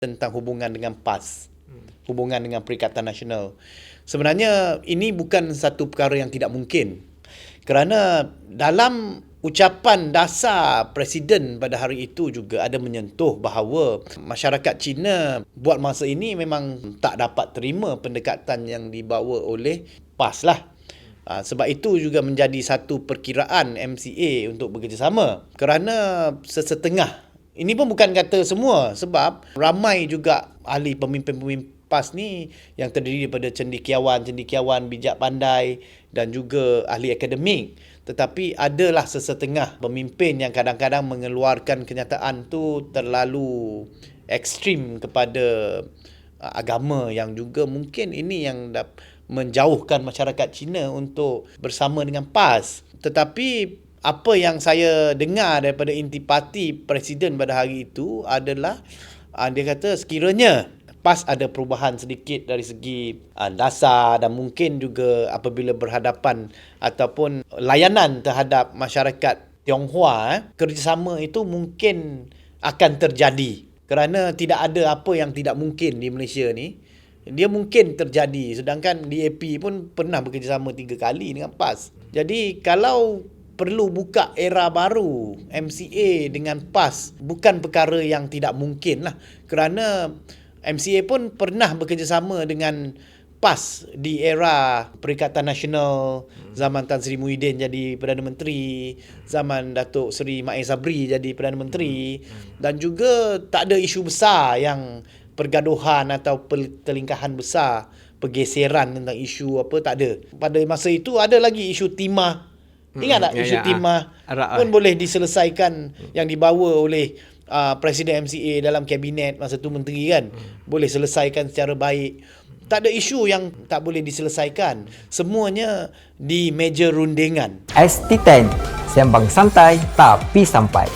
tentang hubungan dengan PAS, hubungan dengan Perikatan Nasional. Sebenarnya ini bukan satu perkara yang tidak mungkin, kerana dalam ucapan dasar Presiden pada hari itu juga ada menyentuh bahawa masyarakat Cina buat masa ini memang tak dapat terima pendekatan yang dibawa oleh PAS lah. Sebab itu juga menjadi satu perkiraan MCA untuk bekerjasama, kerana sesetengah, ini pun bukan kata semua, sebab ramai juga ahli pemimpin-pemimpin PAS ni yang terdiri daripada cendekiawan bijak pandai dan juga ahli akademik. Tetapi adalah sesetengah pemimpin yang kadang-kadang mengeluarkan kenyataan tu terlalu ekstrim kepada agama, yang juga mungkin ini yang menjauhkan masyarakat Cina untuk bersama dengan PAS. Tetapi apa yang saya dengar daripada intipati Presiden pada hari itu adalah dia kata sekiranya PAS ada perubahan sedikit dari segi dasar dan mungkin juga apabila berhadapan ataupun layanan terhadap masyarakat Tionghoa, kerjasama itu mungkin akan terjadi, kerana tidak ada apa yang tidak mungkin di Malaysia ni. Dia mungkin terjadi, sedangkan DAP pun pernah bekerjasama 3 kali dengan PAS. Jadi kalau perlu buka era baru MCA dengan PAS, bukan perkara yang tidak mungkin lah, kerana MCA pun pernah bekerjasama dengan PAS di era Perikatan Nasional, zaman Tan Sri Muhyiddin jadi Perdana Menteri, zaman Datuk Seri Mahathir Sabri jadi Perdana Menteri, dan juga tak ada isu besar yang pergaduhan atau pertelingkahan besar, pergeseran tentang isu apa, tak ada. Pada masa itu ada lagi isu timah. Ingat tak isu timah pun boleh diselesaikan, yang dibawa oleh Presiden MCA dalam kabinet masa tu menteri kan, boleh selesaikan secara baik. Tak ada isu yang tak boleh diselesaikan. Semuanya di meja rundingan. ST10, sembang santai tapi sampai.